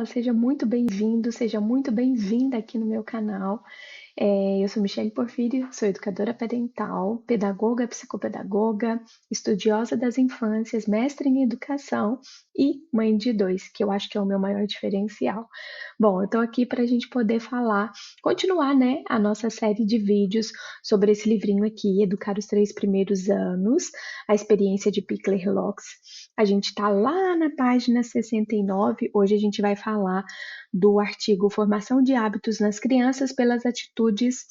seja muito bem-vindo, seja muito bem-vinda aqui no meu canal. Eu sou Michele Porfírio, sou educadora parental, pedagoga, psicopedagoga, estudiosa das infâncias, mestre em educação e mãe de dois, que eu acho que é o meu maior diferencial. Bom, eu estou aqui para a gente poder continuar, né, a nossa série de vídeos sobre esse livrinho aqui, Educar os Três Primeiros Anos, a experiência de Pickler-Locks. A gente está lá na página 69, hoje a gente vai falar do artigo Formação de Hábitos nas Crianças pelas Atitudes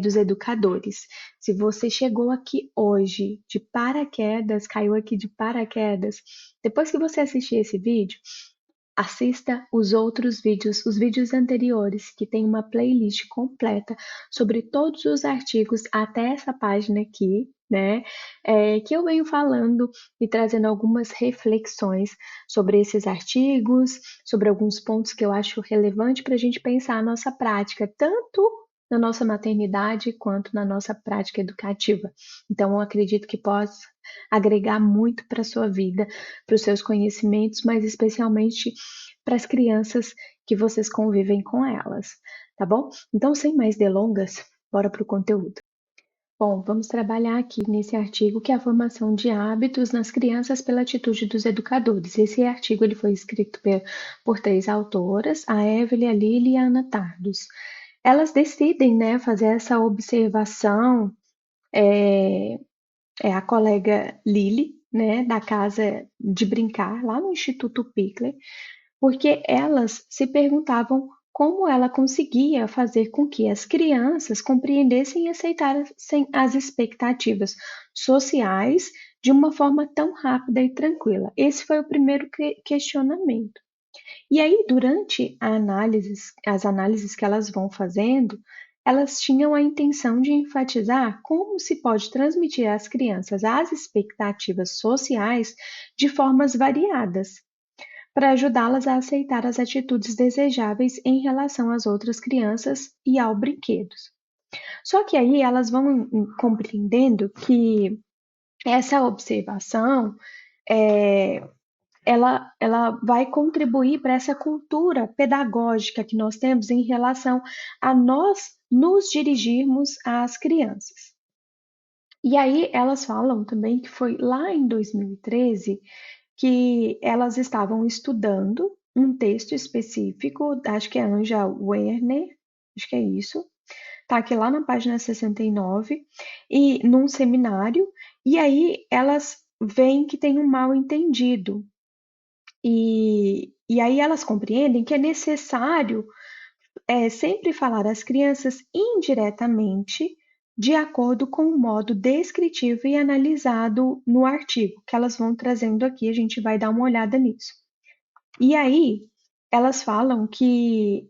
dos Educadores. Se você chegou aqui hoje de paraquedas, caiu aqui de paraquedas, depois que você assistir esse vídeo, assista os outros vídeos, os vídeos anteriores, que tem uma playlist completa sobre todos os artigos até essa página aqui, né? Que eu venho falando e trazendo algumas reflexões sobre esses artigos, sobre alguns pontos que eu acho relevante para a gente pensar a nossa prática, tanto na nossa maternidade quanto na nossa prática educativa. Então, eu acredito que possa agregar muito para a sua vida, para os seus conhecimentos, mas especialmente para as crianças que vocês convivem com elas, tá bom? Então, sem mais delongas, bora para o conteúdo. Bom, vamos trabalhar aqui nesse artigo que é a formação de hábitos nas crianças pela atitude dos educadores. Esse artigo ele foi escrito por três autoras, a Evelyn, a Lili e a Ana Tardos. Elas decidem, né, fazer essa observação, a colega Lili, né, da Casa de Brincar, lá no Instituto Pickler, porque elas se perguntavam como ela conseguia fazer com que as crianças compreendessem e aceitassem as expectativas sociais de uma forma tão rápida e tranquila. Esse foi o primeiro questionamento. E aí, durante as análises que elas vão fazendo, elas tinham a intenção de enfatizar como se pode transmitir às crianças as expectativas sociais de formas variadas, para ajudá-las a aceitar as atitudes desejáveis em relação às outras crianças e ao brinquedos. Só que aí elas vão compreendendo que essa observação ela vai contribuir para essa cultura pedagógica que nós temos em relação a nós nos dirigirmos às crianças. E aí elas falam também que foi lá em 2013 que elas estavam estudando um texto específico, acho que é Anja Werner, acho que é isso, tá aqui lá na página 69, e num seminário, e aí elas veem que tem um mal entendido. E aí elas compreendem que é necessário sempre falar às crianças indiretamente, de acordo com o modo descritivo e analisado no artigo, que elas vão trazendo aqui, a gente vai dar uma olhada nisso. E aí, elas falam que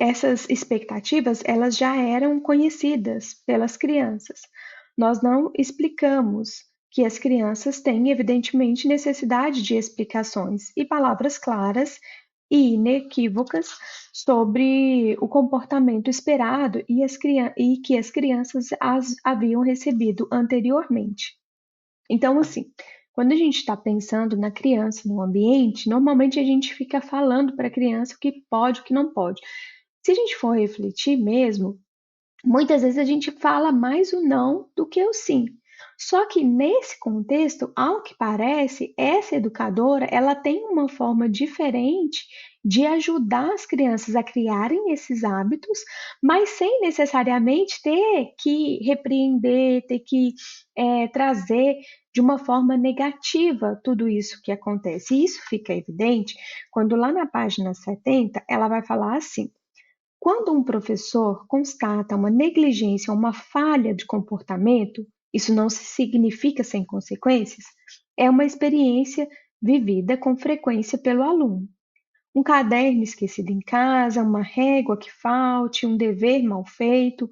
essas expectativas, elas já eram conhecidas pelas crianças. Nós não explicamos que as crianças têm, evidentemente, necessidade de explicações e palavras claras e inequívocas sobre o comportamento esperado e que as crianças haviam recebido anteriormente. Então, assim, quando a gente está pensando na criança, no ambiente, normalmente a gente fica falando para a criança o que pode, o que não pode. Se a gente for refletir mesmo, muitas vezes a gente fala mais o não do que o sim. Só que nesse contexto, ao que parece, essa educadora, ela tem uma forma diferente de ajudar as crianças a criarem esses hábitos, mas sem necessariamente ter que repreender, ter que trazer de uma forma negativa tudo isso que acontece. E isso fica evidente quando lá na página 70 ela vai falar assim: quando um professor constata uma negligência, uma falha de comportamento, isso não significa sem consequências, é uma experiência vivida com frequência pelo aluno. Um caderno esquecido em casa, uma régua que falte, um dever mal feito,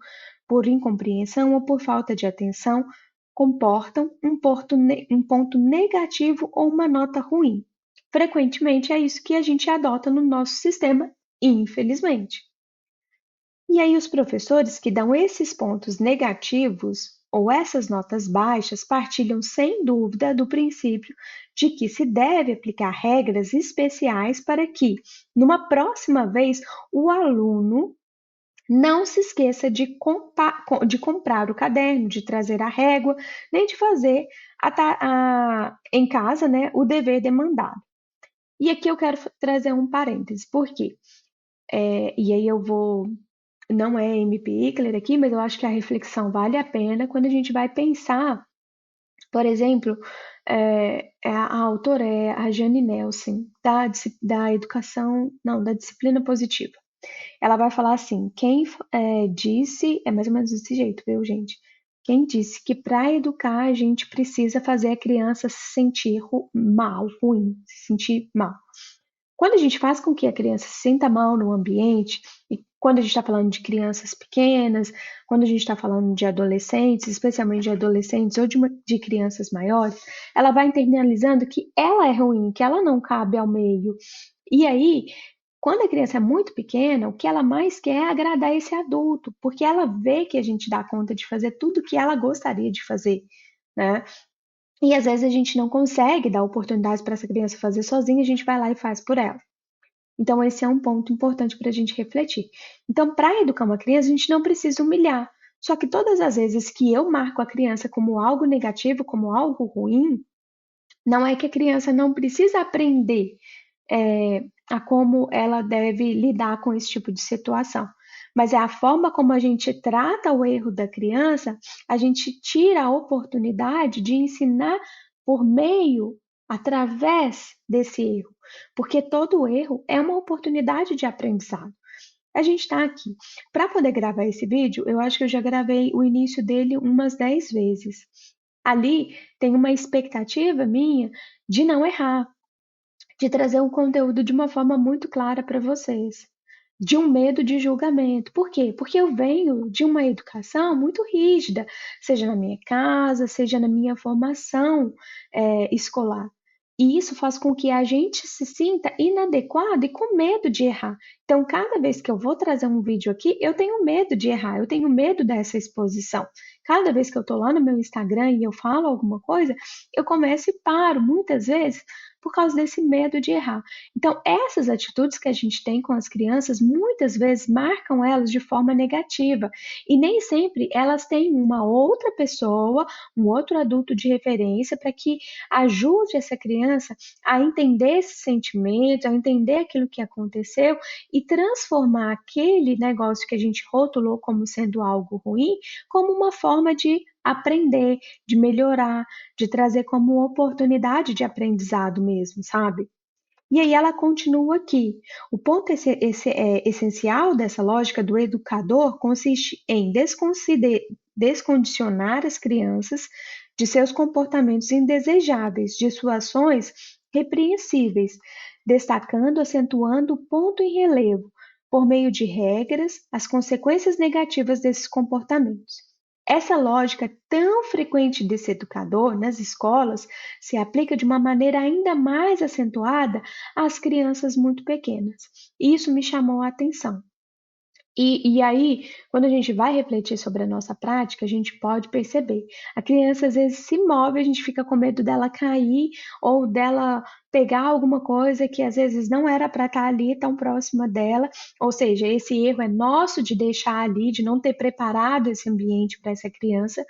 por incompreensão ou por falta de atenção, comportam um ponto negativo ou uma nota ruim. Frequentemente é isso que a gente adota no nosso sistema, infelizmente. E aí os professores que dão esses pontos negativos ou essas notas baixas partilham sem dúvida do princípio de que se deve aplicar regras especiais para que, numa próxima vez, o aluno não se esqueça de comprar o caderno, de trazer a régua, nem de fazer em casa, né, o dever demandado. E aqui eu quero trazer um parêntese, por quê? E aí eu vou. Não é MP Ickler aqui, mas eu acho que a reflexão vale a pena quando a gente vai pensar, por exemplo, a autora é a Jane Nelson, da educação, não, da disciplina positiva. Ela vai falar assim: quem disse, é mais ou menos desse jeito, viu, gente? Quem disse que para educar a gente precisa fazer a criança se sentir mal, ruim, se sentir mal. Quando a gente faz com que a criança se sinta mal no ambiente, e quando a gente está falando de crianças pequenas, quando a gente está falando de adolescentes, especialmente de adolescentes ou de crianças maiores, ela vai internalizando que ela é ruim, que ela não cabe ao meio. E aí, quando a criança é muito pequena, o que ela mais quer é agradar esse adulto, porque ela vê que a gente dá conta de fazer tudo o que ela gostaria de fazer, né? E às vezes a gente não consegue dar oportunidades para essa criança fazer sozinha, a gente vai lá e faz por ela. Então, esse é um ponto importante para a gente refletir. Então, para educar uma criança, a gente não precisa humilhar. Só que todas as vezes que eu marco a criança como algo negativo, como algo ruim, não é que a criança não precisa aprender a como ela deve lidar com esse tipo de situação. Mas é a forma como a gente trata o erro da criança, a gente tira a oportunidade de ensinar por meio, através desse erro. Porque todo erro é uma oportunidade de aprendizado. A gente está aqui. Para poder gravar esse vídeo, eu acho que eu já gravei o início dele umas 10 vezes. Ali tem uma expectativa minha de não errar, de trazer um conteúdo de uma forma muito clara para vocês, de um medo de julgamento. Por quê? Porque eu venho de uma educação muito rígida, seja na minha casa, seja na minha formação escolar. E isso faz com que a gente se sinta inadequado e com medo de errar. Então, cada vez que eu vou trazer um vídeo aqui, eu tenho medo de errar, eu tenho medo dessa exposição. Cada vez que eu estou lá no meu Instagram e eu falo alguma coisa, eu começo e paro, muitas vezes, por causa desse medo de errar. Então, essas atitudes que a gente tem com as crianças, muitas vezes marcam elas de forma negativa. E nem sempre elas têm uma outra pessoa, um outro adulto de referência para que ajude essa criança a entender esse sentimento, a entender aquilo que aconteceu e transformar aquele negócio que a gente rotulou como sendo algo ruim, como uma forma de aprender, de melhorar, de trazer como oportunidade de aprendizado mesmo, sabe? E aí ela continua aqui. O ponto essencial dessa lógica do educador consiste em descondicionar as crianças de seus comportamentos indesejáveis, de suas ações repreensíveis, destacando, acentuando o ponto em relevo, por meio de regras, as consequências negativas desses comportamentos. Essa lógica tão frequente desse educador nas escolas se aplica de uma maneira ainda mais acentuada às crianças muito pequenas. Isso me chamou a atenção. E aí, quando a gente vai refletir sobre a nossa prática, a gente pode perceber. A criança às vezes se move, a gente fica com medo dela cair ou dela pegar alguma coisa que às vezes não era para estar ali tão próxima dela. Ou seja, esse erro é nosso de deixar ali, de não ter preparado esse ambiente para essa criança.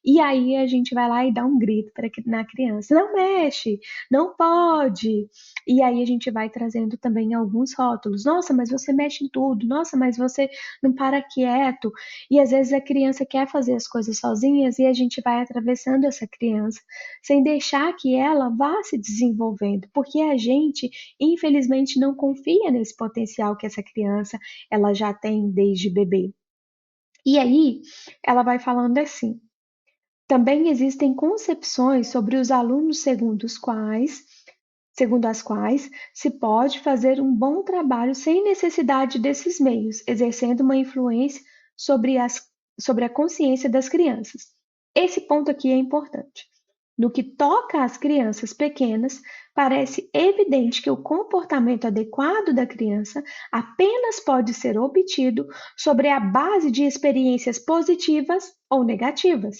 E aí a gente vai lá e dá um grito na criança: não mexe, não pode. E aí a gente vai trazendo também alguns rótulos: nossa, mas você mexe em tudo, nossa, mas você não para quieto. E às vezes a criança quer fazer as coisas sozinhas e a gente vai atravessando essa criança sem deixar que ela vá se desenvolvendo, porque a gente, infelizmente, não confia nesse potencial que essa criança ela já tem desde bebê. E aí ela vai falando assim: também existem concepções sobre os alunos segundo as quais se pode fazer um bom trabalho sem necessidade desses meios, exercendo uma influência sobre a consciência das crianças. Esse ponto aqui é importante. No que toca às crianças pequenas, parece evidente que o comportamento adequado da criança apenas pode ser obtido sobre a base de experiências positivas ou negativas.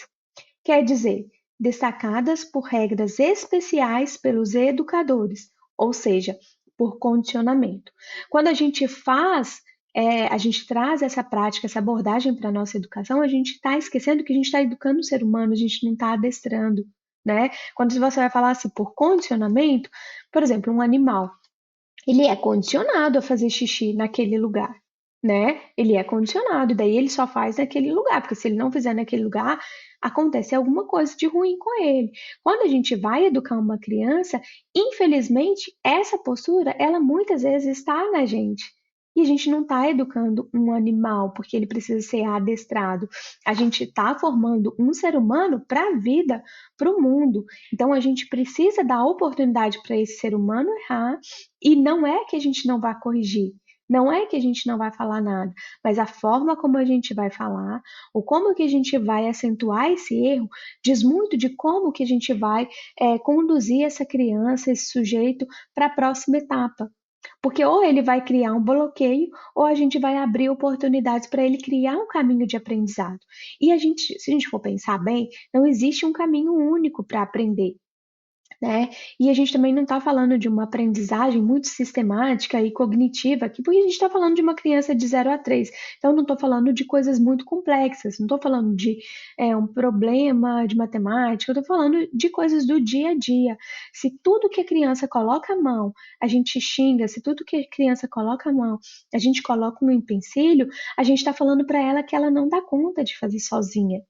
quer dizer, destacadas por regras especiais pelos educadores, ou seja, por condicionamento. Quando a gente a gente traz essa prática, essa abordagem para a nossa educação, a gente está esquecendo que a gente está educando o ser humano, a gente não está adestrando, né? Quando você vai falar assim, por condicionamento, por exemplo, um animal, ele é condicionado a fazer xixi naquele lugar, né? Ele é condicionado, daí ele só faz naquele lugar, porque se ele não fizer naquele lugar, acontece alguma coisa de ruim com ele. Quando a gente vai educar uma criança, infelizmente, essa postura, ela muitas vezes está na gente. E a gente não está educando um animal porque ele precisa ser adestrado. A gente está formando um ser humano para a vida, para o mundo. Então a gente precisa dar oportunidade para esse ser humano errar e não é que a gente não vai corrigir, não é que a gente não vai falar nada, mas a forma como a gente vai falar, ou como que a gente vai acentuar esse erro, diz muito de como que a gente vai conduzir essa criança, esse sujeito, para a próxima etapa. Porque ou ele vai criar um bloqueio, ou a gente vai abrir oportunidades para ele criar um caminho de aprendizado. E a gente, se a gente for pensar bem, não existe um caminho único para aprender, né? E a gente também não está falando de uma aprendizagem muito sistemática e cognitiva aqui, porque a gente está falando de uma criança de 0 a 3. Então, não estou falando de coisas muito complexas, não estou falando de um problema de matemática, eu estou falando de coisas do dia a dia. Se tudo que a criança coloca a mão, a gente xinga, se tudo que a criança coloca a mão, a gente coloca um empecilho, a gente está falando para ela que ela não dá conta de fazer sozinha.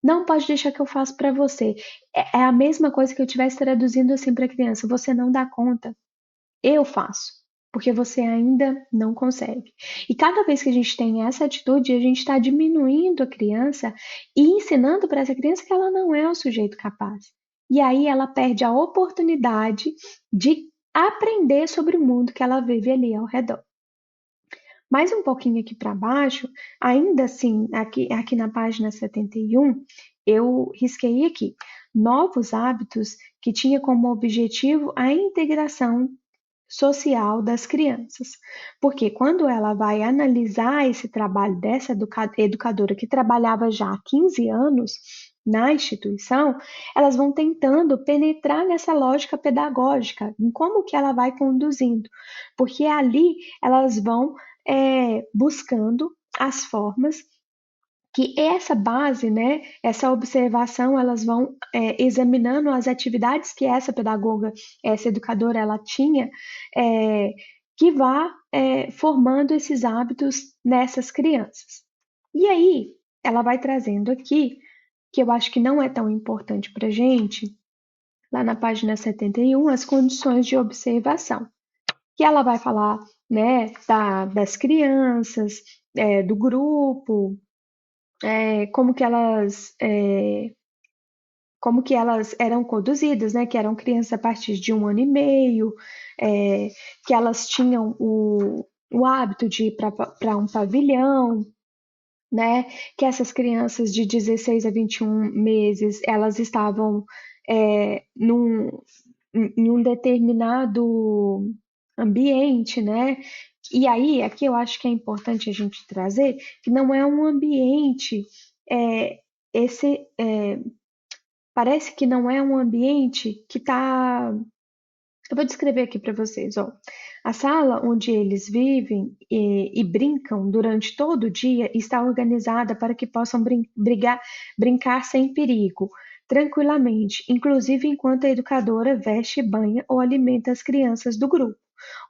Não pode deixar que eu faça para você. É a mesma coisa que eu estivesse traduzindo assim para a criança. Você não dá conta, eu faço, porque você ainda não consegue. E cada vez que a gente tem essa atitude, a gente está diminuindo a criança e ensinando para essa criança que ela não é o sujeito capaz. E aí ela perde a oportunidade de aprender sobre o mundo que ela vive ali ao redor. Mais um pouquinho aqui para baixo, ainda assim, aqui na página 71, eu risquei aqui novos hábitos que tinha como objetivo a integração social das crianças. Porque quando ela vai analisar esse trabalho dessa educadora que trabalhava já há 15 anos na instituição, elas vão tentando penetrar nessa lógica pedagógica, em como que ela vai conduzindo. Porque ali elas vão buscando as formas que essa base, né, essa observação, elas vão examinando as atividades que essa pedagoga, essa educadora, ela tinha, que vá formando esses hábitos nessas crianças. E aí, ela vai trazendo aqui, que eu acho que não é tão importante para gente, lá na página 71, as condições de observação, que ela vai falar, né, das crianças, do grupo, como que como que elas eram conduzidas, né? Que eram crianças a partir de 1 ano e meio, que elas tinham o hábito de ir para um pavilhão, né? Que essas crianças de 16 a 21 meses, elas estavam em um determinado ambiente, né? E aí, aqui eu acho que é importante a gente trazer que não é um ambiente, é, esse, parece que não é um ambiente que está. Eu vou descrever aqui para vocês, ó. A sala onde eles vivem e brincam durante todo o dia está organizada para que possam brincar sem perigo, tranquilamente, inclusive enquanto a educadora veste, banha ou alimenta as crianças do grupo.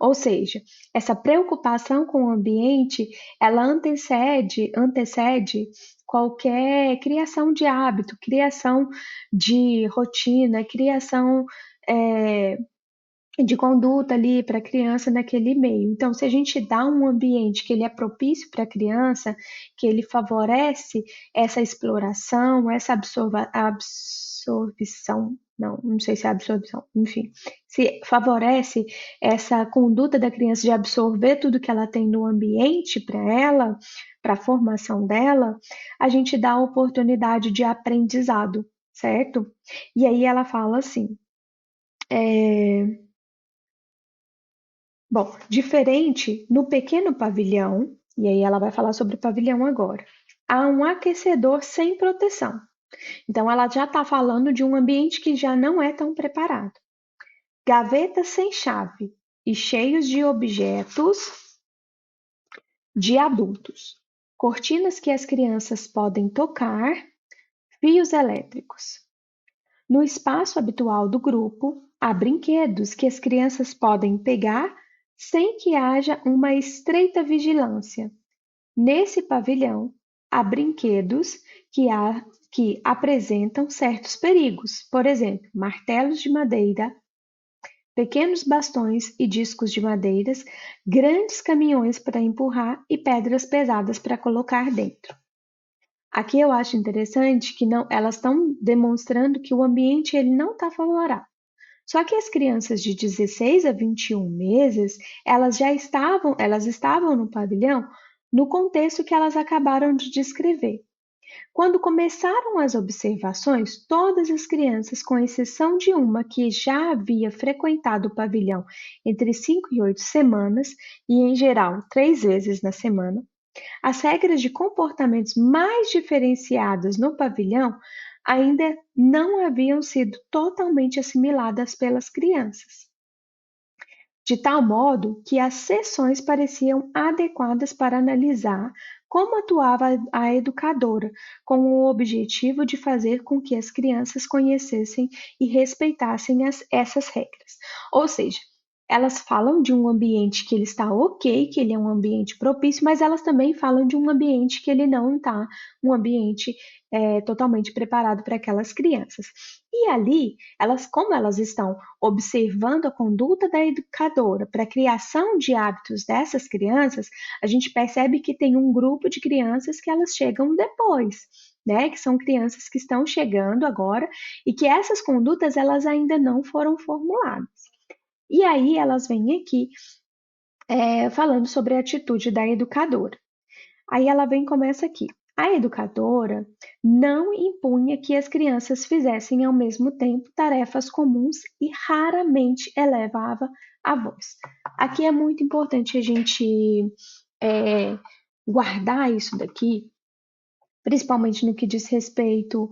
Ou seja, essa preocupação com o ambiente, ela antecede qualquer criação de hábito, criação de rotina, criação é, de conduta ali para a criança naquele meio. Então, se a gente dá um ambiente que ele é propício para a criança, que ele favorece essa exploração, essa absorção, não sei se é absorção, enfim, se favorece essa conduta da criança de absorver tudo que ela tem no ambiente para ela, para a formação dela, a gente dá a oportunidade de aprendizado, certo? E aí ela fala assim, bom, diferente no pequeno pavilhão, e aí ela vai falar sobre o pavilhão agora. Há um aquecedor sem proteção. Então, ela já está falando de um ambiente que já não é tão preparado. Gavetas sem chave e cheios de objetos de adultos. Cortinas que as crianças podem tocar, fios elétricos. No espaço habitual do grupo, há brinquedos que as crianças podem pegar sem que haja uma estreita vigilância. Nesse pavilhão, há brinquedos que apresentam certos perigos, por exemplo, martelos de madeira, pequenos bastões e discos de madeiras, grandes caminhões para empurrar e pedras pesadas para colocar dentro. Aqui eu acho interessante que não, elas estão demonstrando que o ambiente ele não está favorável. Só que as crianças de 16 a 21 meses, elas estavam no pavilhão no contexto que elas acabaram de descrever. Quando começaram as observações, todas as crianças, com exceção de uma que já havia frequentado o pavilhão entre 5 e 8 semanas, e em geral 3 vezes na semana, as regras de comportamentos mais diferenciados no pavilhão ainda não haviam sido totalmente assimiladas pelas crianças, de tal modo que as sessões pareciam adequadas para analisar como atuava a educadora, com o objetivo de fazer com que as crianças conhecessem e respeitassem essas regras. Ou seja, elas falam de um ambiente que ele está ok, que ele é um ambiente propício, mas elas também falam de um ambiente que ele não está um ambiente totalmente preparado para aquelas crianças. E ali, como elas estão observando a conduta da educadora para a criação de hábitos dessas crianças, a gente percebe que tem um grupo de crianças que elas chegam depois, né? Que são crianças que estão chegando agora e que essas condutas elas ainda não foram formuladas. E aí elas vêm aqui falando sobre a atitude da educadora. Aí ela vem e começa aqui. A educadora não impunha que as crianças fizessem ao mesmo tempo tarefas comuns e raramente elevava a voz. Aqui é muito importante a gente guardar isso daqui, principalmente no que diz respeito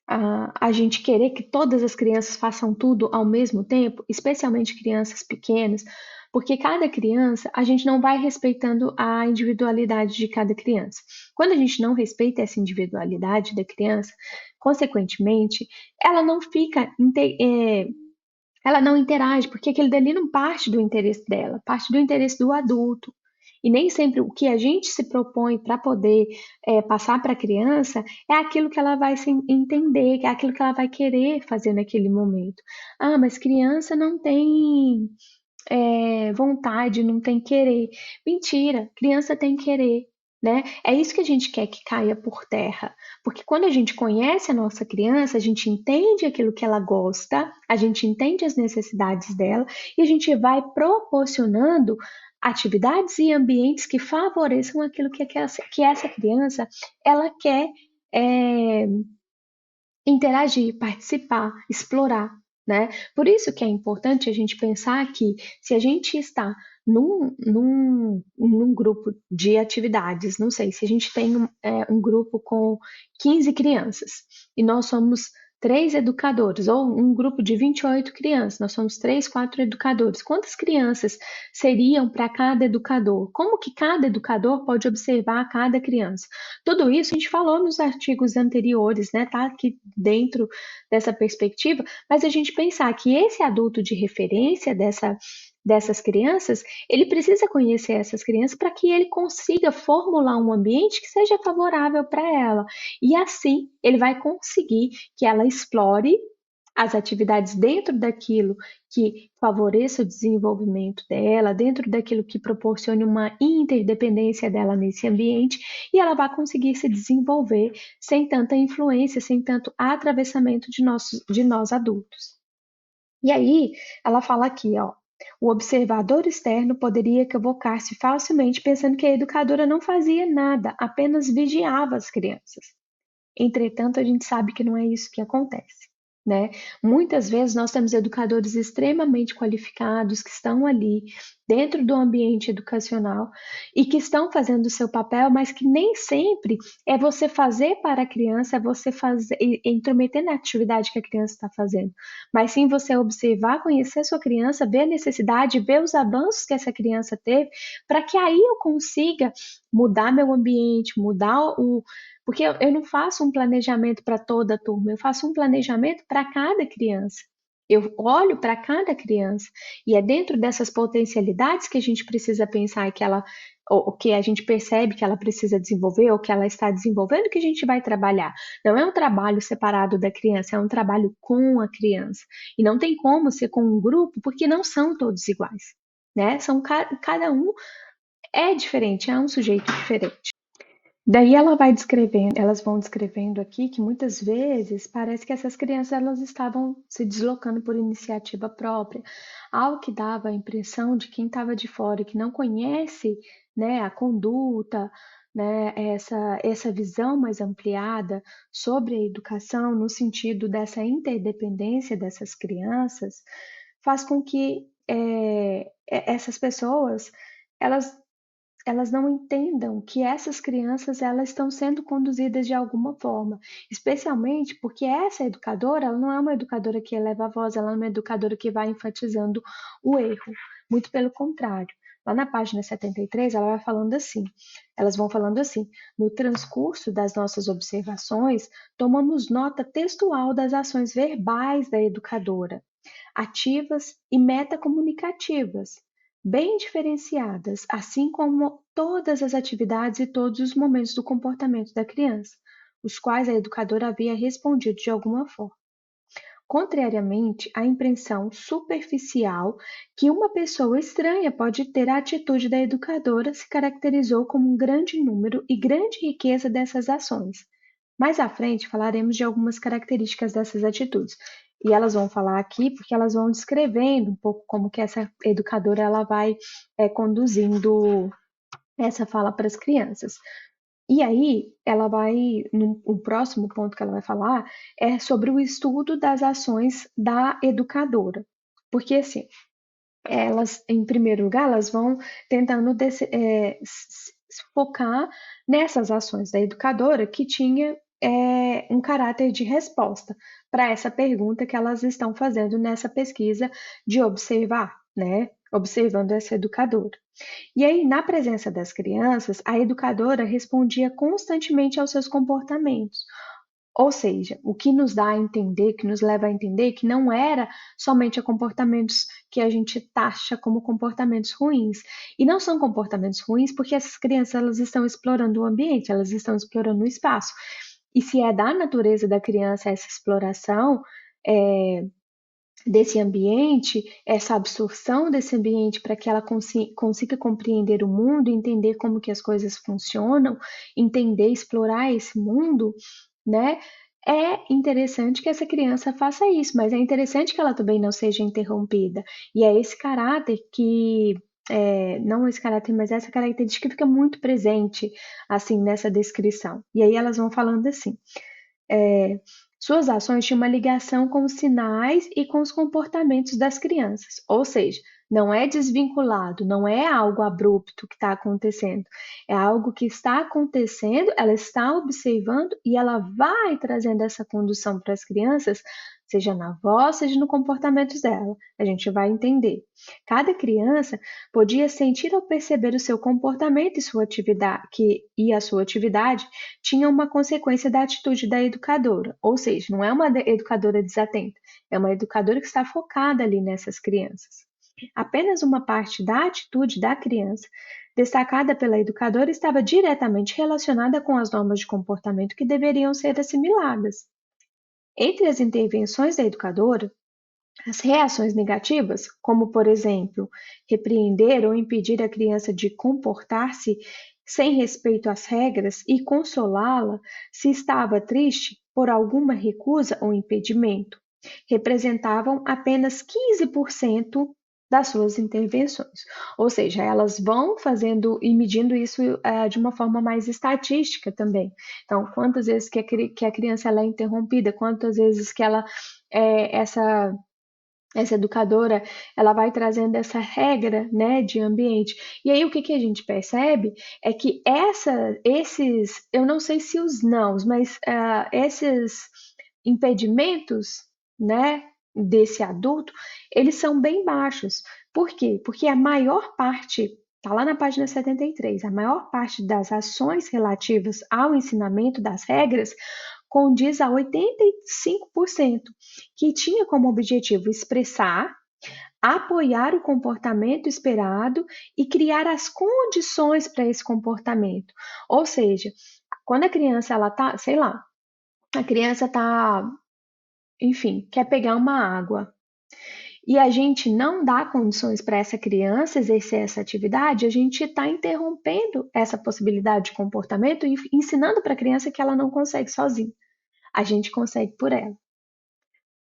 a gente querer que todas as crianças façam tudo ao mesmo tempo, especialmente crianças pequenas, porque cada criança, a gente não vai respeitando a individualidade de cada criança. Quando a gente não respeita essa individualidade da criança, consequentemente, ela não fica, ela não interage, porque aquele dali não parte do interesse dela, parte do interesse do adulto. E nem sempre o que a gente se propõe para poder passar para a criança é aquilo que ela vai se entender, é aquilo que ela vai querer fazer naquele momento. Ah, mas criança não tem vontade, não tem querer. Mentira, criança tem querer. Né? É isso que a gente quer que caia por terra, porque quando a gente conhece a nossa criança, a gente entende aquilo que ela gosta, a gente entende as necessidades dela e a gente vai proporcionando atividades e ambientes que favoreçam aquilo que essa criança ela quer é, interagir, participar, explorar, né? Por isso que é importante a gente pensar que se a gente está num grupo de atividades, não sei, se a gente tem um grupo com 15 crianças e nós somos três educadores, ou um grupo de 28 crianças, nós somos três, quatro educadores. Quantas crianças seriam para cada educador? Como que cada educador pode observar cada criança? Tudo isso a gente falou nos artigos anteriores, né? Tá aqui dentro dessa perspectiva, mas a gente pensar que esse adulto de referência dessas crianças, ele precisa conhecer essas crianças para que ele consiga formular um ambiente que seja favorável para ela. E assim ele vai conseguir que ela explore as atividades dentro daquilo que favoreça o desenvolvimento dela, dentro daquilo que proporcione uma interdependência dela nesse ambiente, e ela vai conseguir se desenvolver sem tanta influência, sem tanto atravessamento de nós adultos. E aí, ela fala aqui, ó, o observador externo poderia equivocar-se facilmente pensando que a educadora não fazia nada, apenas vigiava as crianças. Entretanto, a gente sabe que não é isso que acontece, né? Muitas vezes nós temos educadores extremamente qualificados que estão ali dentro do ambiente educacional e que estão fazendo o seu papel, mas que nem sempre é você fazer para a criança, é você fazer, intrometer na atividade que a criança está fazendo, mas sim você observar, conhecer a sua criança, ver a necessidade, ver os avanços que essa criança teve, para que aí eu consiga mudar meu ambiente, mudar o. Porque eu não faço um planejamento para toda a turma, eu faço um planejamento para cada criança. Eu olho para cada criança e é dentro dessas potencialidades que a gente precisa pensar que ela, ou que a gente percebe que ela precisa desenvolver ou que ela está desenvolvendo que a gente vai trabalhar. Não é um trabalho separado da criança, é um trabalho com a criança. E não tem como ser com um grupo porque não são todos iguais, né? Cada um é diferente, é um sujeito diferente. Daí ela vai descrevendo, elas vão descrevendo aqui que muitas vezes parece que essas crianças elas estavam se deslocando por iniciativa própria, algo que dava a impressão de quem estava de fora e que não conhece, né, a conduta, né, essa visão mais ampliada sobre a educação no sentido dessa interdependência dessas crianças, faz com que essas pessoas elas elas não entendam que essas crianças elas estão sendo conduzidas de alguma forma, especialmente porque essa educadora, ela não é uma educadora que eleva a voz, ela é uma educadora que vai enfatizando o erro, muito pelo contrário. Lá na página 73, ela vai falando assim, elas vão falando assim, no transcurso das nossas observações, tomamos nota textual das ações verbais da educadora, ativas e metacomunicativas, bem diferenciadas, assim como todas as atividades e todos os momentos do comportamento da criança, os quais a educadora havia respondido de alguma forma. Contrariamente à impressão superficial que uma pessoa estranha pode ter, a atitude da educadora se caracterizou como um grande número e grande riqueza dessas ações. Mais à frente falaremos de algumas características dessas atitudes. E elas vão falar aqui porque elas vão descrevendo um pouco como que essa educadora ela vai conduzindo essa fala para as crianças. E aí, ela vai, o próximo ponto que ela vai falar é sobre o estudo das ações da educadora. Porque, assim, elas, em primeiro lugar, elas vão tentando focar nessas ações da educadora que tinha um caráter de resposta para essa pergunta que elas estão fazendo nessa pesquisa de observar, né? Observando essa educadora. E aí, na presença das crianças, a educadora respondia constantemente aos seus comportamentos. Ou seja, o que nos dá a entender, que nos leva a entender que não era somente a comportamentos que a gente taxa como comportamentos ruins. E não são comportamentos ruins porque essas crianças elas estão explorando o ambiente, elas estão explorando o espaço. E se é da natureza da criança essa exploração, desse ambiente, essa absorção desse ambiente para que ela consiga compreender o mundo, entender como que as coisas funcionam, entender, explorar esse mundo, né? É interessante que essa criança faça isso, mas é interessante que ela também não seja interrompida. E é esse caráter que não esse caráter, mas essa característica que fica muito presente assim nessa descrição. E aí elas vão falando assim. Suas ações tinham uma ligação com os sinais e com os comportamentos das crianças, ou seja, não é desvinculado, não é algo abrupto que está acontecendo, é algo que está acontecendo, ela está observando e ela vai trazendo essa condução para as crianças, seja na voz, seja no comportamento dela. A gente vai entender. Cada criança podia sentir ou perceber o seu comportamento e sua atividade, e a sua atividade tinha uma consequência da atitude da educadora, ou seja, não é uma educadora desatenta, é uma educadora que está focada ali nessas crianças. Apenas uma parte da atitude da criança, destacada pela educadora, estava diretamente relacionada com as normas de comportamento que deveriam ser assimiladas. Entre as intervenções da educadora, as reações negativas, como por exemplo, repreender ou impedir a criança de comportar-se sem respeito às regras e consolá-la se estava triste por alguma recusa ou impedimento, representavam apenas 15% das suas intervenções. Ou seja, elas vão fazendo e medindo isso de uma forma mais estatística também. Então, quantas vezes que a criança ela é interrompida, quantas vezes que ela essa educadora ela vai trazendo essa regra, né, de ambiente. E aí o que a gente percebe é que esses, eu não sei se os nãos, mas esses impedimentos, né, desse adulto, eles são bem baixos. Por quê? Porque a maior parte, está lá na página 73, a maior parte das ações relativas ao ensinamento das regras condiz a 85%, que tinha como objetivo expressar, apoiar o comportamento esperado e criar as condições para esse comportamento. Ou seja, quando a criança ela tá, sei lá, a criança tá, enfim, quer pegar uma água e a gente não dá condições para essa criança exercer essa atividade, a gente está interrompendo essa possibilidade de comportamento e ensinando para a criança que ela não consegue sozinha. A gente consegue por ela.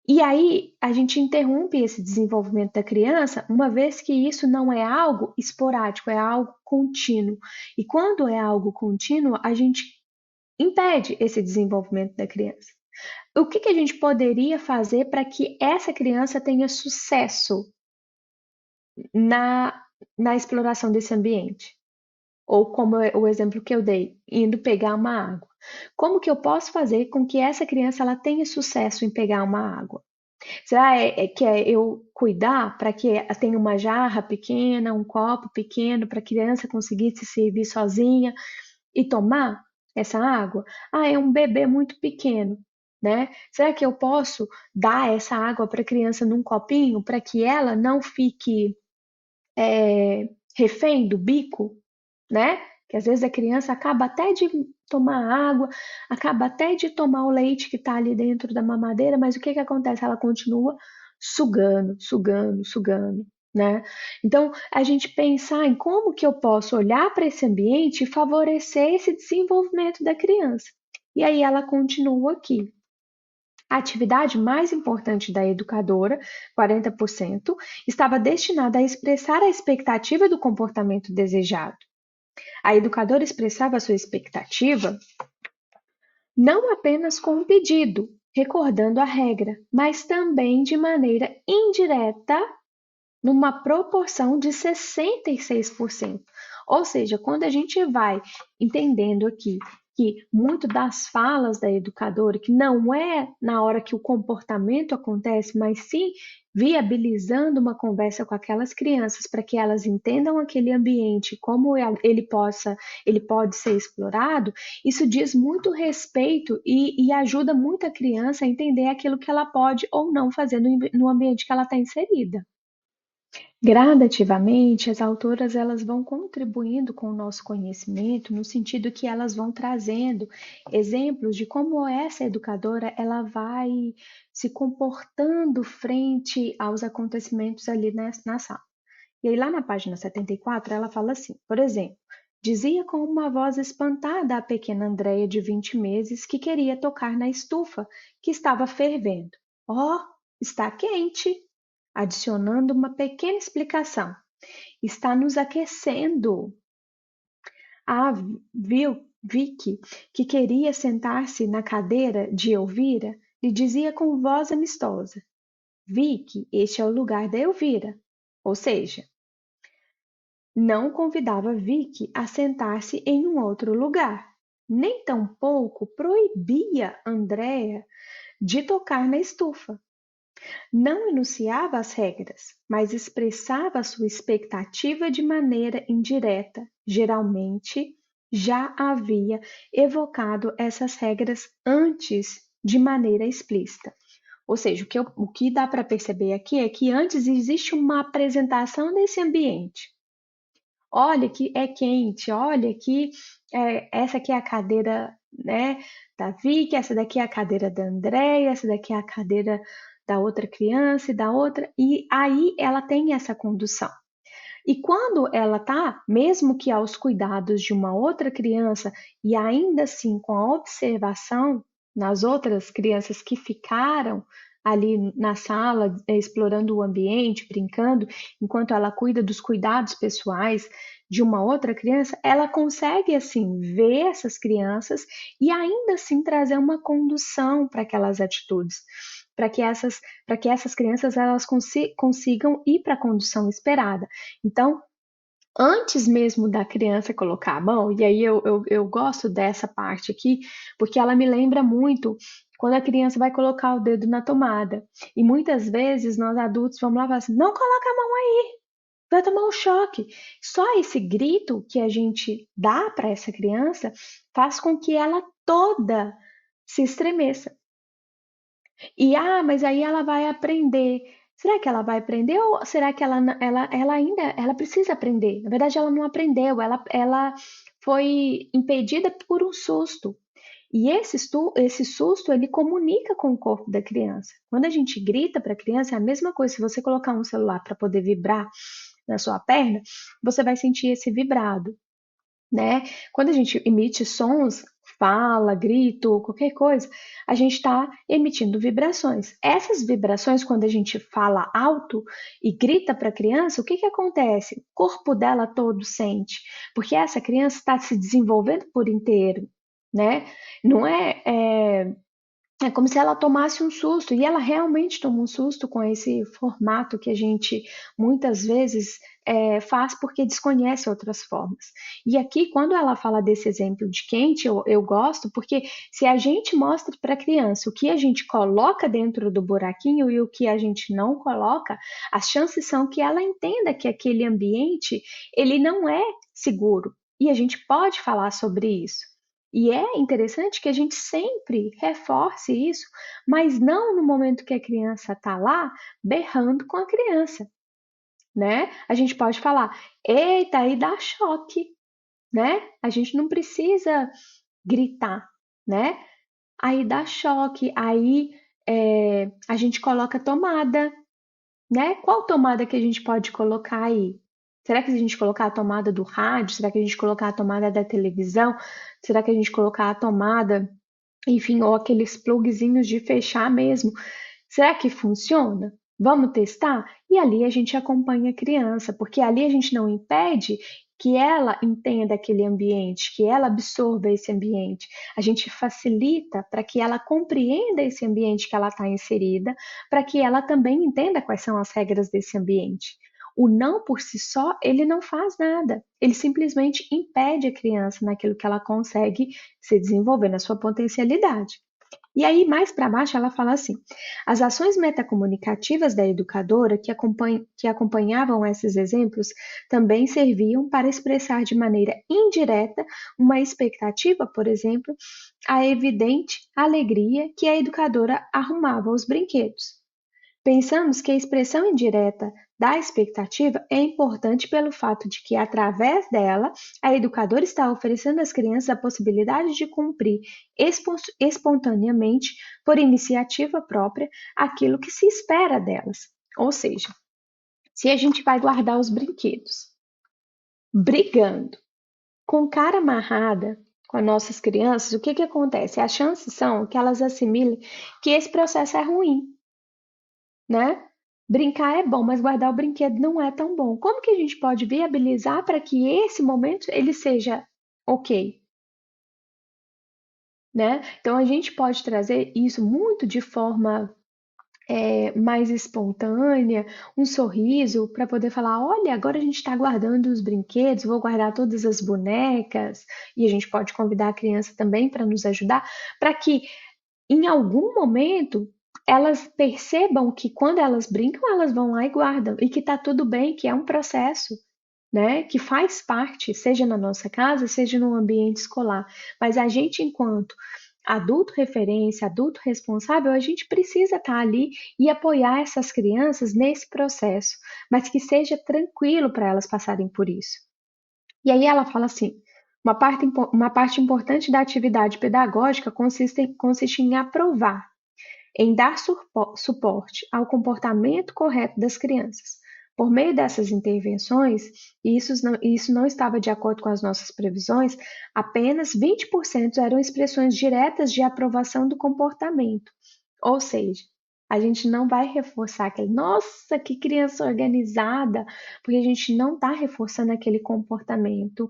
E aí a gente interrompe esse desenvolvimento da criança, uma vez que isso não é algo esporádico, é algo contínuo. E quando é algo contínuo, a gente impede esse desenvolvimento da criança. O que a gente poderia fazer para que essa criança tenha sucesso na, na exploração desse ambiente? Ou como o exemplo que eu dei, indo pegar uma água. Como que eu posso fazer com que essa criança ela tenha sucesso em pegar uma água? Será que é eu cuidar para que tenha uma jarra pequena, um copo pequeno, para a criança conseguir se servir sozinha e tomar essa água? Ah, é um bebê muito pequeno, né? Será que eu posso dar essa água para a criança num copinho para que ela não fique refém do bico, né? Que às vezes a criança acaba até de tomar água, acaba até de tomar o leite que está ali dentro da mamadeira, mas o que acontece? Ela continua sugando, sugando, sugando, né? Então, a gente pensar em como que eu posso olhar para esse ambiente e favorecer esse desenvolvimento da criança. E aí ela continua aqui. A atividade mais importante da educadora, 40%, estava destinada a expressar a expectativa do comportamento desejado. A educadora expressava sua expectativa não apenas com um pedido, recordando a regra, mas também de maneira indireta, numa proporção de 66%. Ou seja, quando a gente vai entendendo aqui que muito das falas da educadora, que não é na hora que o comportamento acontece, mas sim viabilizando uma conversa com aquelas crianças para que elas entendam aquele ambiente, como ele pode ser explorado, isso diz muito respeito e ajuda muito a criança a entender aquilo que ela pode ou não fazer no ambiente que ela está inserida. Gradativamente, as autoras elas vão contribuindo com o nosso conhecimento no sentido que elas vão trazendo exemplos de como essa educadora ela vai se comportando frente aos acontecimentos ali na sala. E aí lá na página 74 ela fala assim, por exemplo, dizia com uma voz espantada a pequena Andréia de 20 meses que queria tocar na estufa que estava fervendo. Oh, está quente! Adicionando uma pequena explicação. Está nos aquecendo. A Vicky, que queria sentar-se na cadeira de Elvira, lhe dizia com voz amistosa: Vicky, este é o lugar da Elvira. Ou seja, não convidava Vicky a sentar-se em um outro lugar, nem tampouco proibia Andréa de tocar na estufa. Não enunciava as regras, mas expressava sua expectativa de maneira indireta. Geralmente, já havia evocado essas regras antes de maneira explícita. Ou seja, o que dá para perceber aqui é que antes existe uma apresentação desse ambiente. Olha que é quente, olha que essa aqui é a cadeira, né, da Vicky, essa daqui é a cadeira da Andréia, essa daqui é a cadeira da outra criança e da outra, e aí ela tem essa condução. E quando ela tá, mesmo que aos cuidados de uma outra criança, e ainda assim com a observação nas outras crianças que ficaram, ali na sala, explorando o ambiente, brincando, enquanto ela cuida dos cuidados pessoais de uma outra criança, ela consegue assim ver essas crianças e ainda assim trazer uma condução para aquelas atitudes, para que essas crianças elas consigam ir para a condução esperada. Então, antes mesmo da criança colocar a mão, e aí eu gosto dessa parte aqui, porque ela me lembra muito quando a criança vai colocar o dedo na tomada. E muitas vezes nós adultos vamos lá e falar assim: não coloca a mão aí, vai tomar um choque. Só esse grito que a gente dá para essa criança faz com que ela toda se estremeça. Mas aí ela vai aprender. Será que ela vai aprender ou será que ela ainda ela precisa aprender? Na verdade, ela não aprendeu, ela foi impedida por um susto. E esse susto, ele comunica com o corpo da criança. Quando a gente grita para a criança, é a mesma coisa. Se você colocar um celular para poder vibrar na sua perna, você vai sentir esse vibrado, né? Quando a gente emite sons, fala, grito, qualquer coisa, a gente está emitindo vibrações. Essas vibrações, quando a gente fala alto e grita para a criança, o que que acontece? O corpo dela todo sente, porque essa criança está se desenvolvendo por inteiro, né? Não é como se ela tomasse um susto, e ela realmente toma um susto com esse formato que a gente muitas vezes faz porque desconhece outras formas. E aqui, quando ela fala desse exemplo de quente, eu gosto, porque se a gente mostra para a criança o que a gente coloca dentro do buraquinho e o que a gente não coloca, as chances são que ela entenda que aquele ambiente ele não é seguro. E a gente pode falar sobre isso. E é interessante que a gente sempre reforce isso, mas não no momento que a criança está lá berrando com a criança, né? A gente pode falar, eita, aí dá choque, né? A gente não precisa gritar, né? Aí dá choque, aí a gente coloca tomada, né? Qual tomada que a gente pode colocar aí? Será que se a gente colocar a tomada do rádio? Será que a gente colocar a tomada da televisão? Será que a gente colocar a tomada, enfim, ou aqueles plugzinhos de fechar mesmo? Será que funciona? Vamos testar? E ali a gente acompanha a criança, porque ali a gente não impede que ela entenda aquele ambiente, que ela absorva esse ambiente. A gente facilita para que ela compreenda esse ambiente que ela está inserida, para que ela também entenda quais são as regras desse ambiente. O não por si só, ele não faz nada. Ele simplesmente impede a criança naquilo que ela consegue se desenvolver na sua potencialidade. E aí, mais para baixo, ela fala assim: as ações metacomunicativas da educadora que acompanhavam esses exemplos também serviam para expressar de maneira indireta uma expectativa, por exemplo, a evidente alegria que a educadora arrumava os brinquedos. Pensamos que a expressão indireta da expectativa é importante pelo fato de que, através dela, a educadora está oferecendo às crianças a possibilidade de cumprir espontaneamente, por iniciativa própria, aquilo que se espera delas. Ou seja, se a gente vai guardar os brinquedos brigando, com cara amarrada com as nossas crianças, o que que acontece? As chances são que elas assimilem que esse processo é ruim, né? Brincar é bom, mas guardar o brinquedo não é tão bom. Como que a gente pode viabilizar para que esse momento ele seja ok, né? Então a gente pode trazer isso muito de forma mais espontânea, um sorriso para poder falar, olha, agora a gente está guardando os brinquedos, vou guardar todas as bonecas, e a gente pode convidar a criança também para nos ajudar, para que em algum momento elas percebam que quando elas brincam, elas vão lá e guardam, e que está tudo bem, que é um processo, né? Que faz parte, seja na nossa casa, seja no ambiente escolar. Mas a gente, enquanto adulto referência, adulto responsável, a gente precisa estar ali e apoiar essas crianças nesse processo, mas que seja tranquilo para elas passarem por isso. E aí ela fala assim: uma parte importante da atividade pedagógica consiste em aprovar, em dar suporte ao comportamento correto das crianças. Por meio dessas intervenções, e isso não estava de acordo com as nossas previsões, apenas 20% eram expressões diretas de aprovação do comportamento. Ou seja, A gente não vai reforçar aquele, nossa, que criança organizada, porque a gente não está reforçando aquele comportamento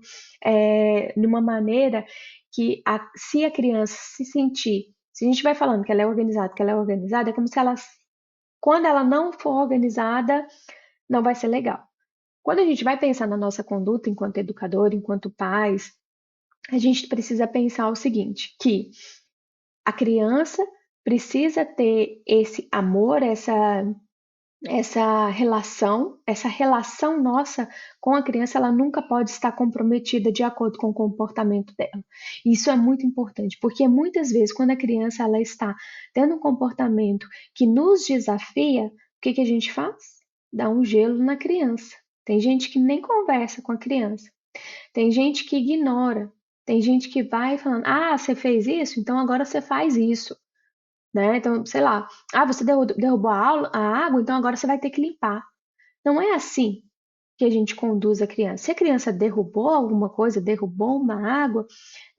de uma maneira que, se a criança se sentir, se a gente vai falando que ela é organizada, é como se ela, quando ela não for organizada, não vai ser legal. Quando a gente vai pensar na nossa conduta enquanto educador, enquanto pais, a gente precisa pensar o seguinte, que a criança precisa ter esse amor, essa relação nossa com a criança, ela nunca pode estar comprometida de acordo com o comportamento dela. Isso é muito importante, porque muitas vezes quando a criança ela está tendo um comportamento que nos desafia, o que que a gente faz? Dá um gelo na criança. Tem gente que nem conversa com a criança. Tem gente que ignora. Tem gente que vai falando: "Ah, você fez isso, então agora você faz isso", né? Então, sei lá, ah, você derrubou a água, então agora você vai ter que limpar. Não é assim que a gente conduz a criança. Se a criança derrubou alguma coisa, derrubou uma água,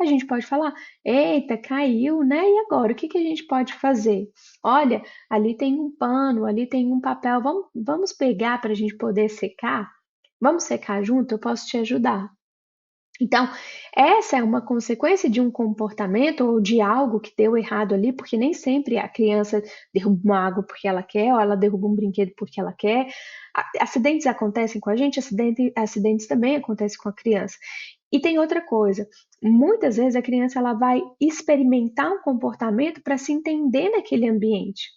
a gente pode falar: eita, caiu, né? E agora? O que que a gente pode fazer? Olha, ali tem um pano, ali tem um papel, vamos pegar para a gente poder secar? Vamos secar junto? Eu posso te ajudar. Então, essa é uma consequência de um comportamento ou de algo que deu errado ali, porque nem sempre a criança derruba uma água porque ela quer, ou ela derruba um brinquedo porque ela quer. Acidentes acontecem com a gente, acidentes também acontecem com a criança. E tem outra coisa, muitas vezes a criança ela vai experimentar um comportamento para se entender naquele ambiente.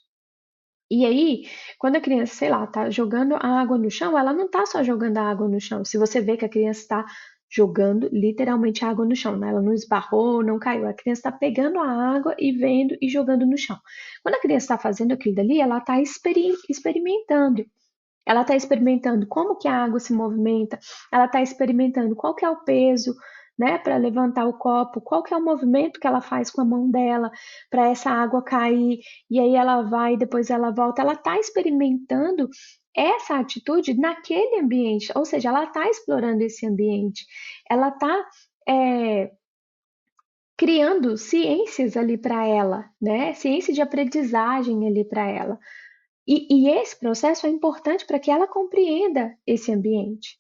E aí, quando a criança, sei lá, tá jogando a água no chão, ela não tá só jogando a água no chão. Se você vê que a criança está jogando literalmente a água no chão, né? Ela não esbarrou, não caiu. A criança está pegando a água e vendo e jogando no chão. Quando a criança está fazendo aquilo dali, ela está experimentando. Ela está experimentando como que a água se movimenta, ela está experimentando qual que é o peso, né, para levantar o copo, qual que é o movimento que ela faz com a mão dela para essa água cair, e aí ela vai, e depois ela volta. Ela está experimentando essa atitude naquele ambiente, ou seja, ela está explorando esse ambiente, ela está criando ciências ali para ela, né? Ciência de aprendizagem ali para ela. E esse processo é importante para que ela compreenda esse ambiente.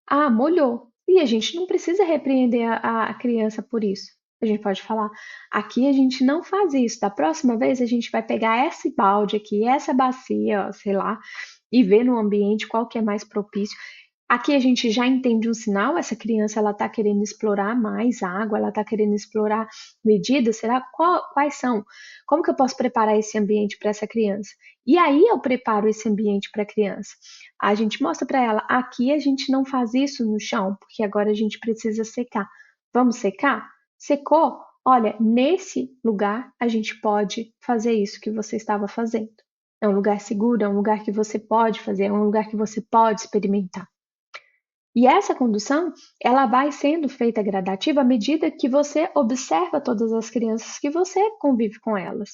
Ah, molhou. E a gente não precisa repreender a criança por isso. A gente pode falar: aqui a gente não faz isso. Da próxima vez a gente vai pegar esse balde aqui, essa bacia, ó, sei lá, e ver no ambiente qual que é mais propício. Aqui a gente já entende um sinal, essa criança ela está querendo explorar mais água, ela está querendo explorar medidas, será quais são? Como que eu posso preparar esse ambiente para essa criança? E aí eu preparo esse ambiente para a criança. A gente mostra para ela, aqui a gente não faz isso no chão, porque agora a gente precisa secar. Vamos secar? Secou? Olha, nesse lugar a gente pode fazer isso que você estava fazendo. É um lugar seguro, é um lugar que você pode fazer, é um lugar que você pode experimentar. E essa condução, ela vai sendo feita gradativa à medida que você observa todas as crianças que você convive com elas.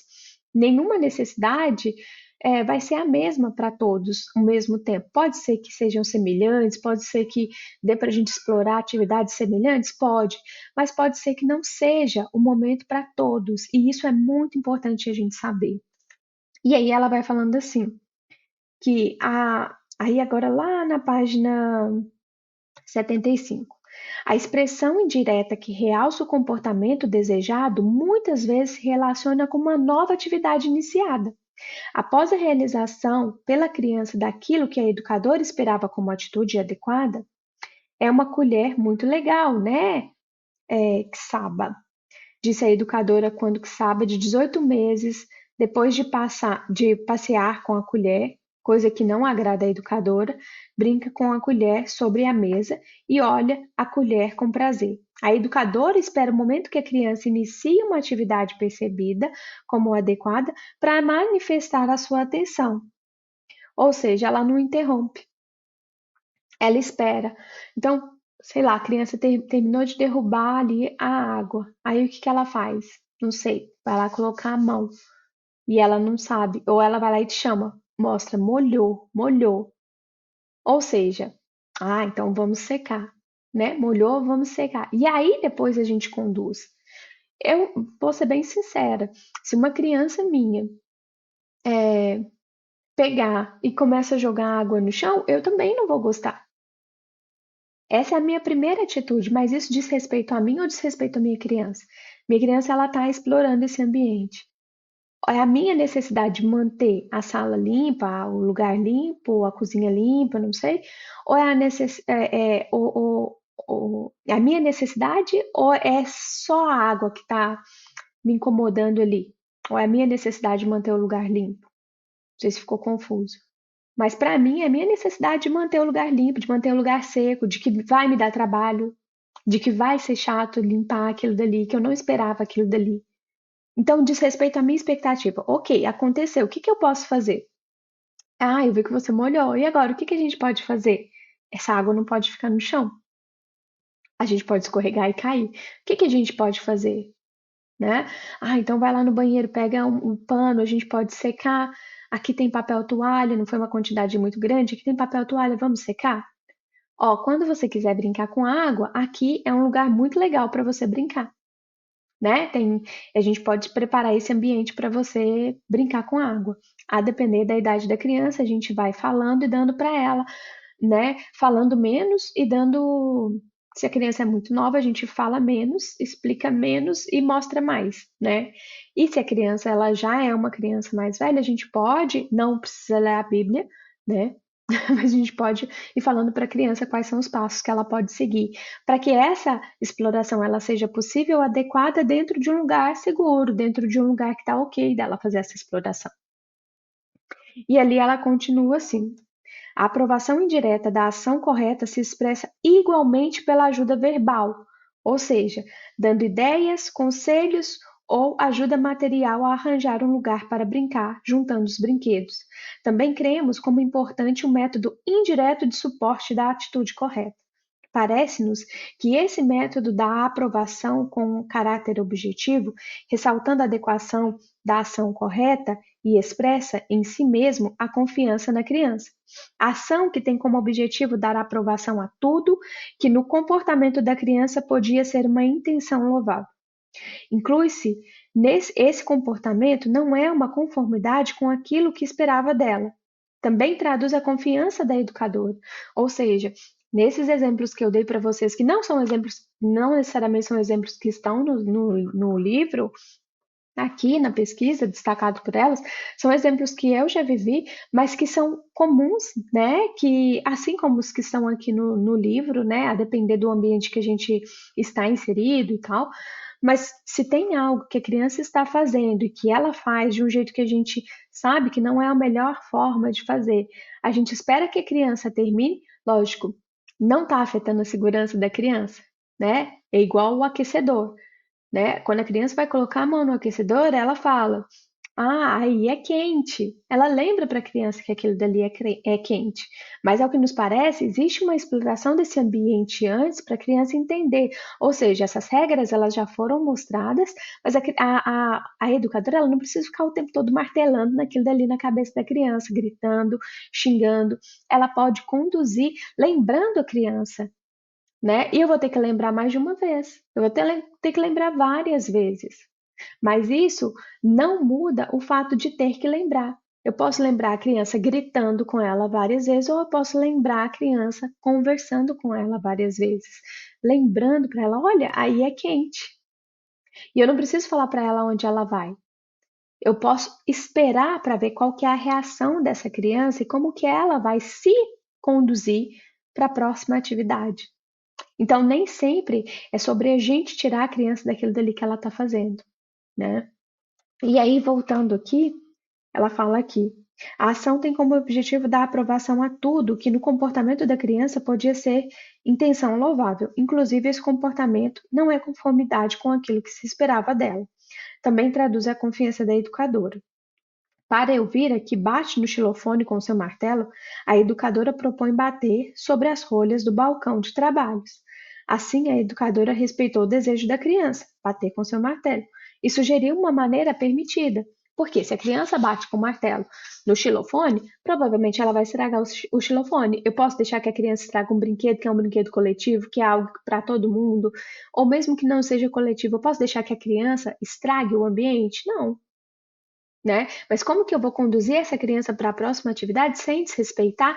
Nenhuma necessidade vai ser a mesma para todos ao mesmo tempo. Pode ser que sejam semelhantes, pode ser que dê para a gente explorar atividades semelhantes, pode, mas pode ser que não seja o momento para todos, e isso é muito importante a gente saber. E aí ela vai falando assim, aí agora lá na página 75. A expressão indireta que realça o comportamento desejado muitas vezes se relaciona com uma nova atividade iniciada. Após a realização pela criança daquilo que a educadora esperava como atitude adequada, é uma colher muito legal, né, Ksaba? Disse a educadora quando Ksaba, de 18 meses, depois de passear com a colher, coisa que não agrada à educadora, brinca com a colher sobre a mesa e olha a colher com prazer. A educadora espera o momento que a criança inicie uma atividade percebida como adequada para manifestar a sua atenção. Ou seja, ela não interrompe, ela espera. Então, sei lá, a criança terminou de derrubar ali a água. Aí o que que ela faz? Não sei. Vai lá colocar a mão e ela não sabe. Ou ela vai lá e te chama, mostra, molhou, molhou. Ou seja, então vamos secar, né? Molhou, vamos secar. E aí depois a gente conduz. Eu vou ser bem sincera. Se uma criança minha pegar e começa a jogar água no chão, eu também não vou gostar. Essa é a minha primeira atitude, mas isso diz respeito a mim ou diz respeito à minha criança? Minha criança, ela está explorando esse ambiente. É a minha necessidade de manter a sala limpa, o lugar limpo, a cozinha limpa, não sei, ou é a minha necessidade ou é só a água que está me incomodando ali? Ou é a minha necessidade de manter o lugar limpo? Não sei se ficou confuso. Mas para mim é a minha necessidade de manter o lugar limpo, de manter o lugar seco, de que vai me dar trabalho, de que vai ser chato limpar aquilo dali, que eu não esperava aquilo dali. Então, diz respeito à minha expectativa. Ok, aconteceu. O que que eu posso fazer? Ah, eu vi que você molhou. E agora, o que que a gente pode fazer? Essa água não pode ficar no chão. A gente pode escorregar e cair. O que que a gente pode fazer? Né? Ah, então vai lá no banheiro, pega um pano, a gente pode secar. Aqui tem papel toalha, não foi uma quantidade muito grande. Aqui tem papel toalha, vamos secar? Ó, quando você quiser brincar com água, aqui é um lugar muito legal para você brincar, né? A gente pode preparar esse ambiente para você brincar com água. A depender da idade da criança, a gente vai falando e dando para ela, né? Falando menos e dando. Se a criança é muito nova, a gente fala menos, explica menos e mostra mais, né? E se a criança ela já é uma criança mais velha, a gente pode, não precisa ler a Bíblia, né? Mas a gente pode ir falando para a criança quais são os passos que ela pode seguir, para que essa exploração ela seja possível, adequada dentro de um lugar seguro, dentro de um lugar que está ok dela fazer essa exploração. E ali ela continua assim: a aprovação indireta da ação correta se expressa igualmente pela ajuda verbal, ou seja, dando ideias, conselhos ou ajuda material a arranjar um lugar para brincar, juntando os brinquedos. Também cremos como importante o método indireto de suporte da atitude correta. Parece-nos que esse método da aprovação com caráter objetivo, ressaltando a adequação da ação correta e expressa em si mesmo a confiança na criança. A ação que tem como objetivo dar aprovação a tudo, que no comportamento da criança podia ser uma intenção louvável. Inclui-se nesse esse comportamento não é uma conformidade com aquilo que esperava dela. Também traduz a confiança da educadora. Ou seja, nesses exemplos que eu dei para vocês, que não são exemplos, não necessariamente são exemplos que estão no livro, aqui na pesquisa, destacado por elas, são exemplos que eu já vivi, mas que são comuns, né? Que, assim como os que estão aqui no livro, né? A depender do ambiente que a gente está inserido e tal, mas se tem algo que a criança está fazendo e que ela faz de um jeito que a gente sabe que não é a melhor forma de fazer, a gente espera que a criança termine, lógico, não está afetando a segurança da criança, né? É igual o aquecedor, né? Quando a criança vai colocar a mão no aquecedor, ela fala: Ah, aí é quente. Ela lembra para a criança que aquilo dali é quente. Mas, ao que nos parece, existe uma exploração desse ambiente antes para a criança entender. Ou seja, essas regras elas já foram mostradas, mas a educadora ela não precisa ficar o tempo todo martelando naquilo dali na cabeça da criança, gritando, xingando. Ela pode conduzir, lembrando a criança, né? E eu vou ter que lembrar mais de uma vez. Eu vou ter que lembrar várias vezes. Mas isso não muda o fato de ter que lembrar. Eu posso lembrar a criança gritando com ela várias vezes, ou eu posso lembrar a criança conversando com ela várias vezes, lembrando para ela: olha, aí é quente. E eu não preciso falar para ela onde ela vai. Eu posso esperar para ver qual que é a reação dessa criança e como que ela vai se conduzir para a próxima atividade. Então, nem sempre é sobre a gente tirar a criança daquilo dali que ela está fazendo, né? E aí, voltando aqui, ela fala aqui: a ação tem como objetivo dar aprovação a tudo que no comportamento da criança podia ser intenção louvável. Inclusive, esse comportamento não é conformidade com aquilo que se esperava dela. Também traduz a confiança da educadora. Para Elvira, que bate no xilofone com seu martelo, a educadora propõe bater sobre as rolhas do balcão de trabalhos. Assim, a educadora respeitou o desejo da criança, bater com seu martelo, e sugeriu uma maneira permitida. Porque se a criança bate com o martelo no xilofone, provavelmente ela vai estragar o xilofone. Eu posso deixar que a criança estrague um brinquedo que é um brinquedo coletivo, que é algo para todo mundo, ou mesmo que não seja coletivo, eu posso deixar que a criança estrague o ambiente? Não. né? Mas como que eu vou conduzir essa criança para a próxima atividade sem desrespeitar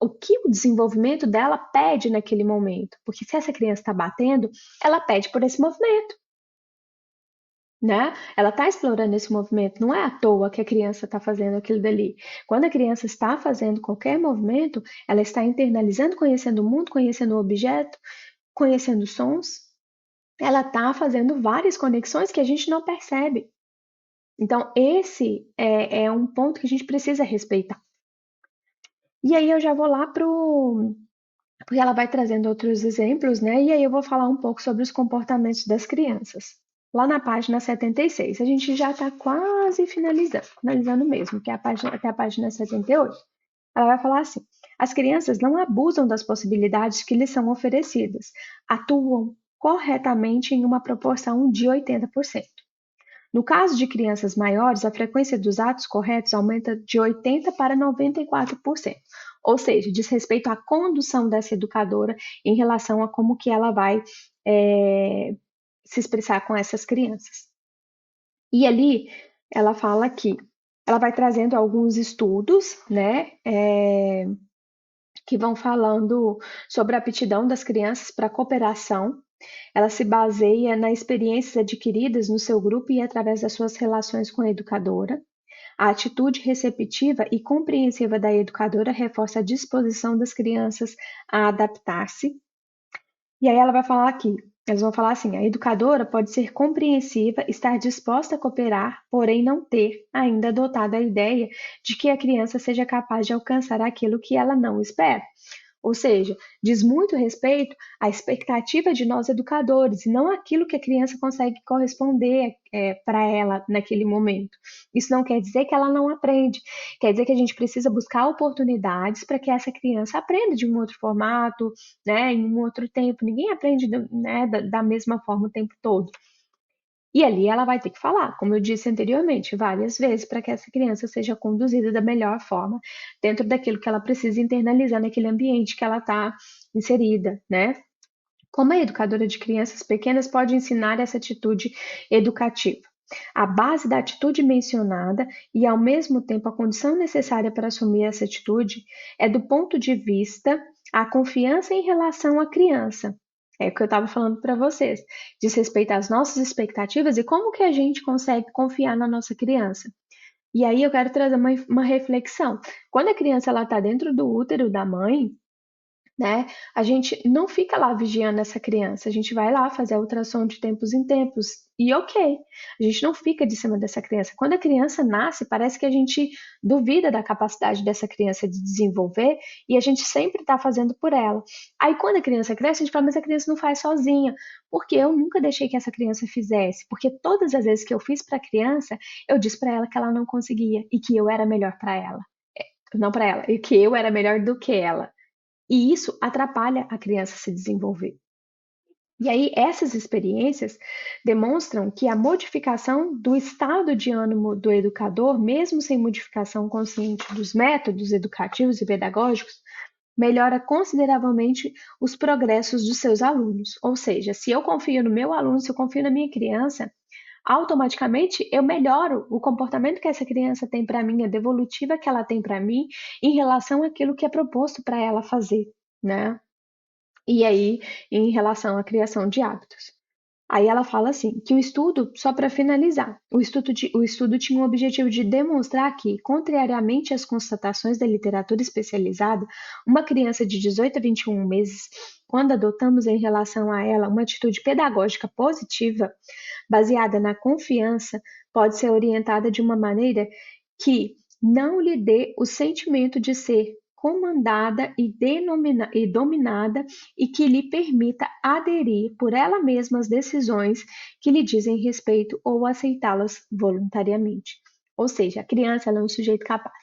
o que o desenvolvimento dela pede naquele momento? Porque se essa criança está batendo, ela pede por esse movimento, né? Ela está explorando esse movimento, não é à toa que a criança está fazendo aquilo dali. Quando a criança está fazendo qualquer movimento, ela está internalizando, conhecendo o mundo, conhecendo o objeto, conhecendo sons, ela está fazendo várias conexões que a gente não percebe. Então, esse é um ponto que a gente precisa respeitar. E aí eu já vou lá pro. Porque ela vai trazendo outros exemplos, né? E aí eu vou falar um pouco sobre os comportamentos das crianças. Lá na página 76, a gente já está quase finalizando mesmo, que é a página, até a página 78. Ela vai falar assim: as crianças não abusam das possibilidades que lhes são oferecidas, atuam corretamente em uma proporção de 80%. No caso de crianças maiores, a frequência dos atos corretos aumenta de 80% para 94%. Ou seja, diz respeito à condução dessa educadora em relação a como que ela vai se expressar com essas crianças. E ali, ela fala que ela vai trazendo alguns estudos, né, que vão falando sobre a aptidão das crianças para cooperação. Ela se baseia nas experiências adquiridas no seu grupo e através das suas relações com a educadora. A atitude receptiva e compreensiva da educadora reforça a disposição das crianças a adaptar-se. E aí ela vai falar aqui, eles vão falar assim: a educadora pode ser compreensiva, estar disposta a cooperar, porém não ter ainda adotado a ideia de que a criança seja capaz de alcançar aquilo que ela não espera. Ou seja, diz muito respeito à expectativa de nós educadores, e não aquilo que a criança consegue corresponder para ela naquele momento. Isso não quer dizer que ela não aprende, quer dizer que a gente precisa buscar oportunidades para que essa criança aprenda de um outro formato, né, em um outro tempo. Ninguém aprende, né, da mesma forma o tempo todo. E ali ela vai ter que falar, como eu disse anteriormente, várias vezes, para que essa criança seja conduzida da melhor forma, dentro daquilo que ela precisa internalizar naquele ambiente que ela está inserida, né? Como a educadora de crianças pequenas pode ensinar essa atitude educativa? A base da atitude mencionada e, ao mesmo tempo, a condição necessária para assumir essa atitude é, do ponto de vista, a confiança em relação à criança. É o que eu estava falando para vocês, diz respeito às nossas expectativas e como que a gente consegue confiar na nossa criança. E aí eu quero trazer uma reflexão. Quando a criança está dentro do útero da mãe, né? A gente não fica lá vigiando essa criança, a gente vai lá fazer a ultrassom de tempos em tempos e ok, a gente não fica de cima dessa criança. Quando a criança nasce, parece que a gente duvida da capacidade dessa criança de desenvolver e a gente sempre está fazendo por ela. Aí quando a criança cresce, a gente fala, mas a criança não faz sozinha, porque eu nunca deixei que essa criança fizesse, porque todas as vezes que eu fiz para a criança, eu disse para ela que ela não conseguia e que eu era melhor para ela. Não para ela, e que eu era melhor do que ela. E isso atrapalha a criança se desenvolver. E aí, essas experiências demonstram que a modificação do estado de ânimo do educador, mesmo sem modificação consciente dos métodos educativos e pedagógicos, melhora consideravelmente os progressos dos seus alunos. Ou seja, se eu confio no meu aluno, se eu confio na minha criança, automaticamente eu melhoro o comportamento que essa criança tem para mim, a devolutiva que ela tem para mim, em relação àquilo que é proposto para ela fazer, né? E aí, em relação à criação de hábitos. Aí ela fala assim, que o estudo, só para finalizar, o estudo tinha o objetivo de demonstrar que, contrariamente às constatações da literatura especializada, uma criança de 18 a 21 meses, quando adotamos em relação a ela uma atitude pedagógica positiva, baseada na confiança, pode ser orientada de uma maneira que não lhe dê o sentimento de ser comandada e dominada e que lhe permita aderir por ela mesma às decisões que lhe dizem respeito ou aceitá-las voluntariamente. Ou seja, a criança ela é um sujeito capaz.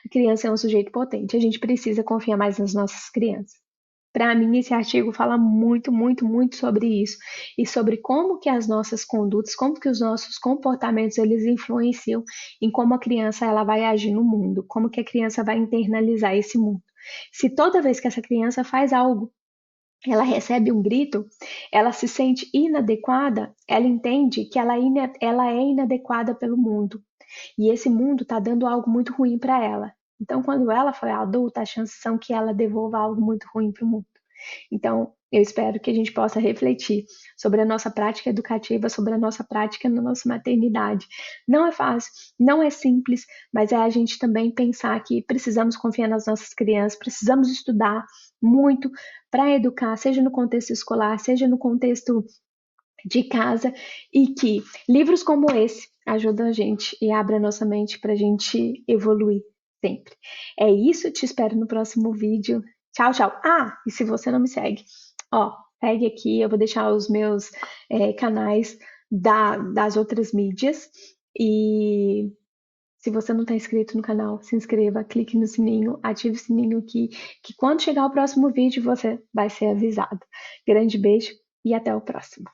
A criança é um sujeito potente. A gente precisa confiar mais nas nossas crianças. Para mim, esse artigo fala muito, muito, muito sobre isso e sobre como que as nossas condutas, como que os nossos comportamentos eles influenciam em como a criança ela vai agir no mundo, como que a criança vai internalizar esse mundo. Se toda vez que essa criança faz algo, ela recebe um grito, ela se sente inadequada, ela entende que ela é inadequada pelo mundo. E esse mundo está dando algo muito ruim para ela. Então, quando ela for adulta, as chances são que ela devolva algo muito ruim para o mundo. Então, eu espero que a gente possa refletir sobre a nossa prática educativa, sobre a nossa prática na nossa maternidade. Não é fácil, não é simples, mas é a gente também pensar que precisamos confiar nas nossas crianças, precisamos estudar muito para educar, seja no contexto escolar, seja no contexto de casa, e que livros como esse ajudam a gente e abrem a nossa mente para a gente evoluir sempre. É isso, te espero no próximo vídeo. Tchau, tchau. Ah, e se você não me segue, ó, segue aqui, eu vou deixar os meus canais das outras mídias. E se você não está inscrito no canal, se inscreva, clique no sininho, ative o sininho aqui, que quando chegar o próximo vídeo você vai ser avisado. Grande beijo e até o próximo.